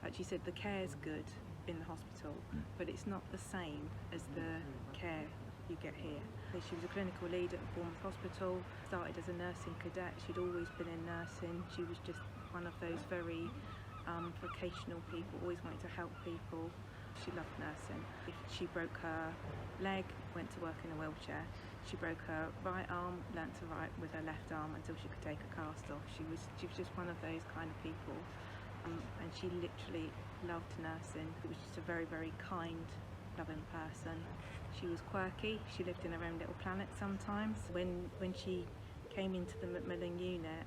Like she said, the care's good in the hospital, but it's not the same as the care you get here. She was a clinical lead at Bournemouth Hospital, started as a nursing cadet. She'd always been in nursing. She was just one of those very vocational people, always wanted to help people. She loved nursing. She broke her leg, went to work in a wheelchair. She broke her right arm, learnt to write with her left arm until she could take a cast off. She was just one of those kind of people, and she literally loved nursing. She was just a very, very kind, loving person. She was quirky. She lived in her own little planet sometimes. When she came into the Macmillan Unit,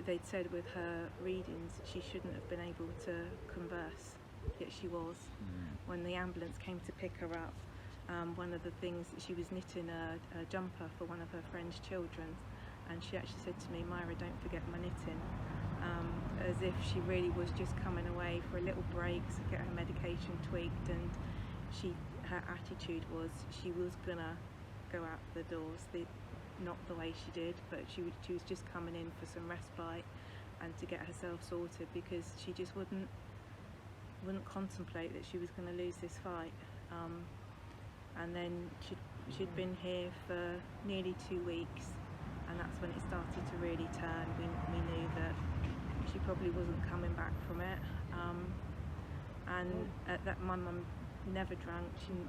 they'd said with her readings she shouldn't have been able to converse, yet she was. When the ambulance came to pick her up, one of the things, she was knitting a jumper for one of her friend's children, and she actually said to me, "Myra, don't forget my knitting," as if she really was just coming away for a little break to get her medication tweaked, and her attitude was she was gonna go out the doors. Not the way she did, but she was just coming in for some respite and to get herself sorted, because she just wouldn't contemplate that she was going to lose this fight. And then she'd been here for nearly 2 weeks, and that's when it started to really turn. We knew that she probably wasn't coming back from it, and at that, my mum never drank,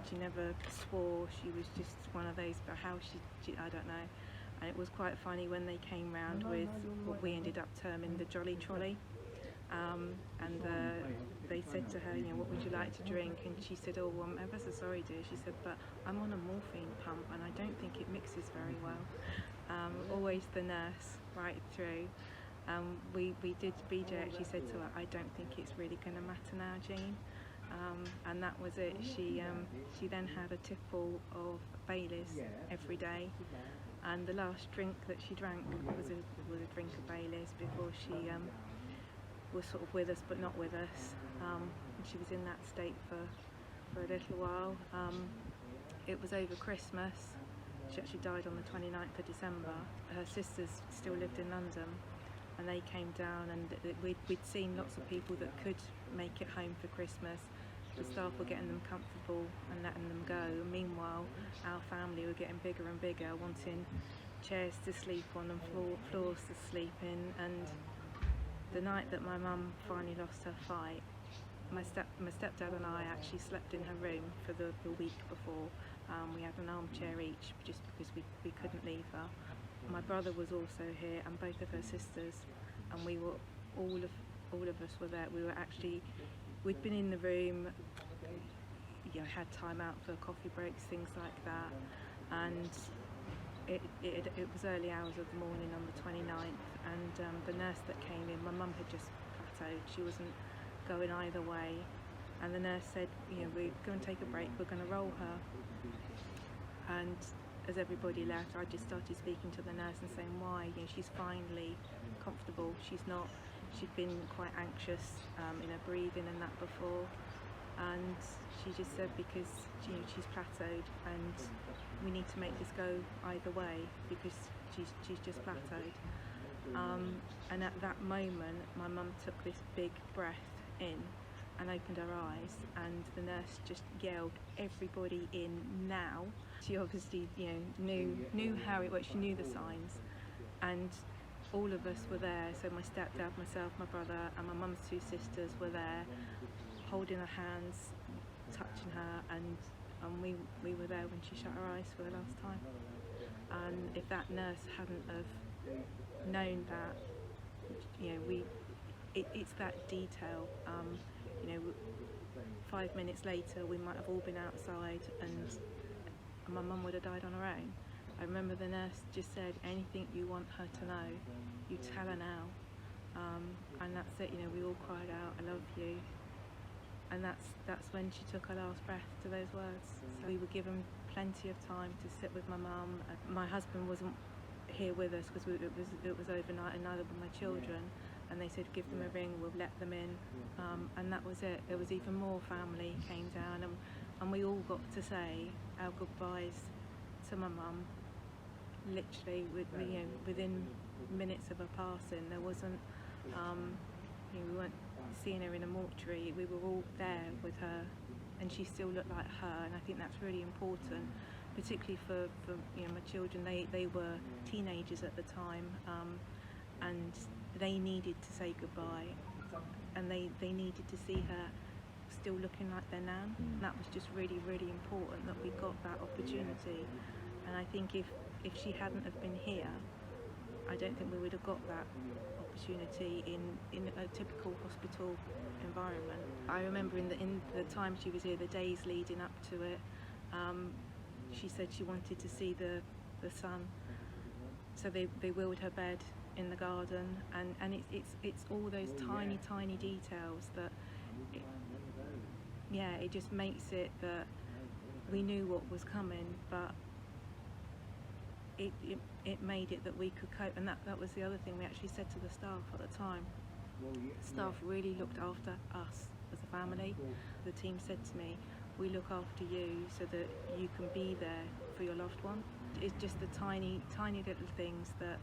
she never swore. She was just one of those, but how she I don't know. And it was quite funny when they came round with what we ended up terming the jolly trolley, and they said to her, what would you like to drink? And she said, "Oh, well, I'm ever so sorry, dear," she said, "but I'm on a morphine pump and I don't think it mixes very well." Always the nurse right through. BJ actually said to her, "I don't think it's really going to matter now, Jean." And that was it. She then had a tipple of Baileys every day, and the last drink that she drank was a drink of Baileys before she was sort of with us but not with us. And she was in that state for a little while. It was over Christmas. She actually died on the 29th of December. Her sisters still lived in London, and they came down, and we'd seen lots of people that could make it home for Christmas. The staff were getting them comfortable and letting them go. Meanwhile, our family were getting bigger and bigger, wanting chairs to sleep on and floors to sleep in. And the night that my mum finally lost her fight, my stepdad and I actually slept in her room for the week before. We had an armchair each just because we couldn't leave her. My brother was also here, and both of her sisters, and we were all of us were there. We'd been in the room, had time out for coffee breaks, things like that, and it was early hours of the morning on the 29th, and the nurse that came in, my mum had just plateaued. She wasn't going either way, and the nurse said, "We're going to take a break, we're going to roll her." And as everybody left, I just started speaking to the nurse and saying, "Why? She's finally comfortable. She'd been quite anxious in her breathing and that before." And she just said, "Because she's plateaued, and we need to make this go either way, because she's just plateaued." And at that moment, my mum took this big breath in and opened her eyes, and the nurse just yelled, "Everybody in now." She obviously knew how it worked. She knew the signs, and all of us were there. So my stepdad, myself, my brother, and my mum's 2 sisters were there, holding her hands, touching her, and we were there when she shut her eyes for the last time. And if that nurse hadn't have known that, it's that detail. 5 minutes later, we might have all been outside, and my mum would have died on her own. I remember the nurse just said, "Anything you want her to know, you tell her now." And that's it. We all cried out, "I love you." And that's when she took her last breath to those words. So we were given plenty of time to sit with my mum. My husband wasn't here with us because it was overnight, and neither were my children. And they said, "Give them a ring, we'll let them in." And that was it. There was even more family came down, and we all got to say our goodbyes to my mum. Literally, within minutes of her passing. There wasn't You know, we weren't seeing her in a mortuary, we were all there with her, and she still looked like her, and I think that's really important, particularly for you know, my children. They were teenagers at the time, and they needed to say goodbye, and they needed to see her still looking like their nan. And that was just really, really important that we got that opportunity. And I think if she hadn't have been here, I don't think we would have got that opportunity in a typical hospital environment. I remember in the time she was here, the days leading up to it, she said she wanted to see the sun, so they wheeled her bed in the garden, and it's all those tiny details that it just makes it that we knew what was coming, but it made it that we could cope. And that was the other thing we actually said to the staff at the time. Staff really looked after us as a family. The team said to me, we look after you so that you can be there for your loved one. It's just the tiny little things that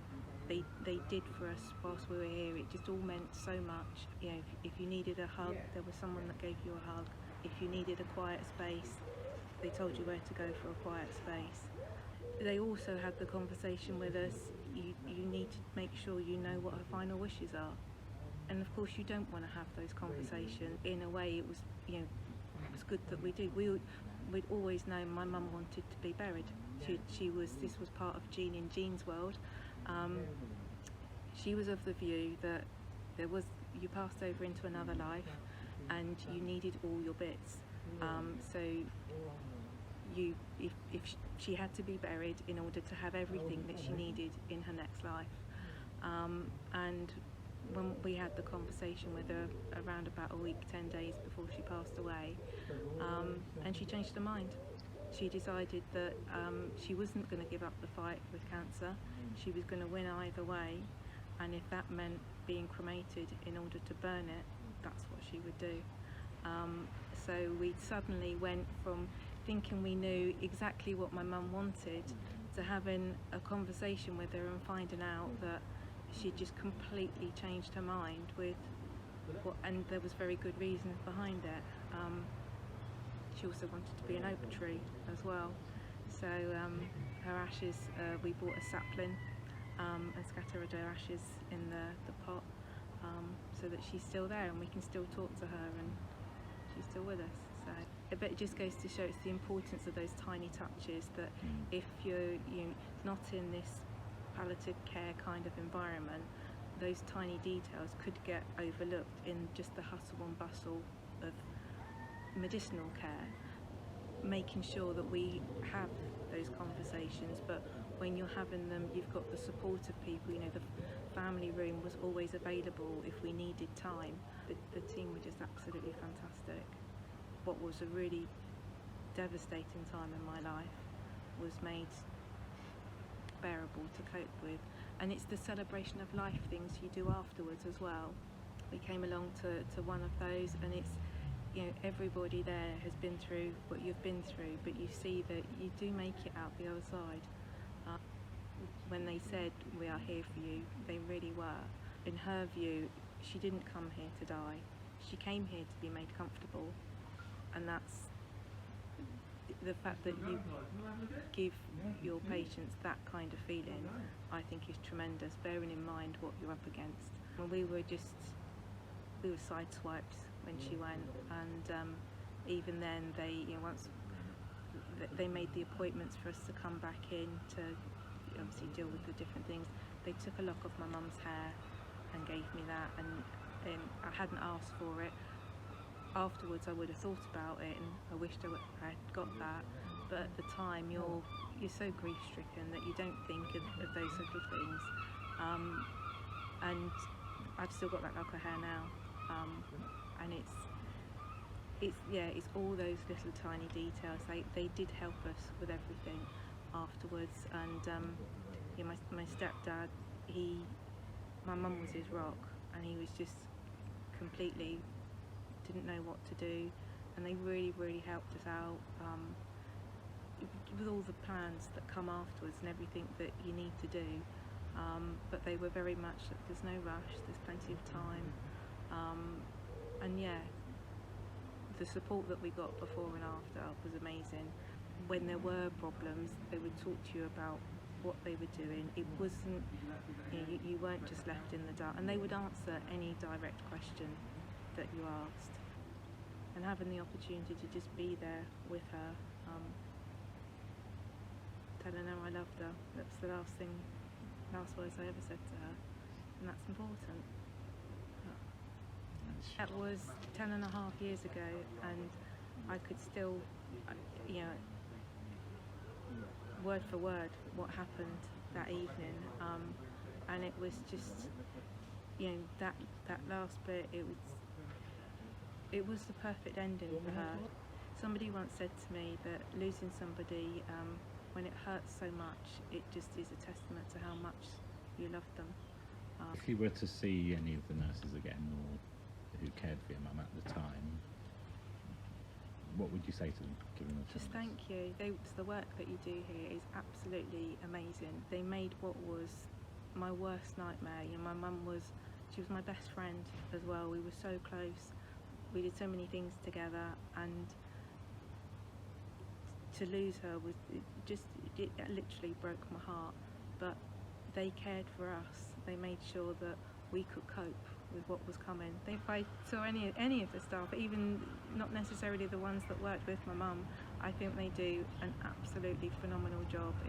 they did for us whilst we were here. It just all meant so much. You know, if you needed a hug, there was someone that gave you a hug. If you needed a quiet space, they told you where to go for a quiet space. They also had the conversation with us, you need to make sure you know what her final wishes are. And of course you don't want to have those conversations. In a way it was, you know, it was good that we did. We'd always known my mum wanted to be buried. This was part of Jean in Jean's world. She was of the view that you passed over into another life and you needed all your bits. So if she had to be buried in order to have everything that she needed in her next life. And when we had the conversation with her around about a week, 10 days before she passed away, and she changed her mind. She decided that she wasn't going to give up the fight with cancer. She was going to win either way, and if that meant being cremated in order to burn it, that's what she would do. So we suddenly went from thinking we knew exactly what my mum wanted to having a conversation with her and finding out that she'd just completely changed her mind and there was very good reasons behind it. She also wanted to be an oak tree as well. So her ashes, we bought a sapling and scattered her ashes in the pot so that she's still there and we can still talk to her and she's still with us. So, but it just goes to show it's the importance of those tiny touches, that if you're not in this palliative care kind of environment, those tiny details could get overlooked in just the hustle and bustle of medicinal care. Making sure that we have those conversations, but when you're having them, you've got the support of people. You know, the family room was always available if we needed time. The team were just absolutely fantastic. What was a really devastating time in my life was made bearable to cope with. And it's the celebration of life things you do afterwards as well. We came along to one of those, and it's, you know, everybody there has been through what you've been through, but you see that you do make it out the other side. When they said, we are here for you, they really were. In her view, she didn't come here to die. She came here to be made comfortable. And that's the fact that you give your patients that kind of feeling, I think is tremendous, bearing in mind what you're up against. Well, we were sideswiped when she went, and even then once they made the appointments for us to come back in to obviously deal with the different things, they took a lock of my mum's hair and gave me that, and I hadn't asked for it. Afterwards I would have thought about it and I wished I had got that, but at the time you're so grief stricken that you don't think of those little things, and I've still got that lock of hair now, and it's all those little tiny details. They did help us with everything afterwards. And my stepdad, my mum was his rock, and he was just completely didn't know what to do, and they really helped us out with all the plans that come afterwards and everything that you need to do, but they were very much that there's no rush, there's plenty of time, And yeah, the support that we got before and after was amazing. When there were problems, they would talk to you about what they were doing. It wasn't, you weren't just left in the dark, and they would answer any direct question that you asked. And having the opportunity to just be there with her, telling her I loved her, that's the last words I ever said to her, and that's important. That was 10.5 years ago, and I could still, word for word what happened that evening, and it was just, that last bit, it was the perfect ending for her. Somebody once said to me that losing somebody, when it hurts so much, it just is a testament to how much you love them. If you were to see any of the nurses again, or who cared for your mum at the time, what would you say to them, given the chance? Just thank you. The work that you do here is absolutely amazing. They made what was my worst nightmare. My mum she was my best friend as well. We were so close. We did so many things together, and to lose her it literally broke my heart. But they cared for us. They made sure that we could cope with what was coming. If I saw any of the staff, even not necessarily the ones that worked with my mum, I think they do an absolutely phenomenal job.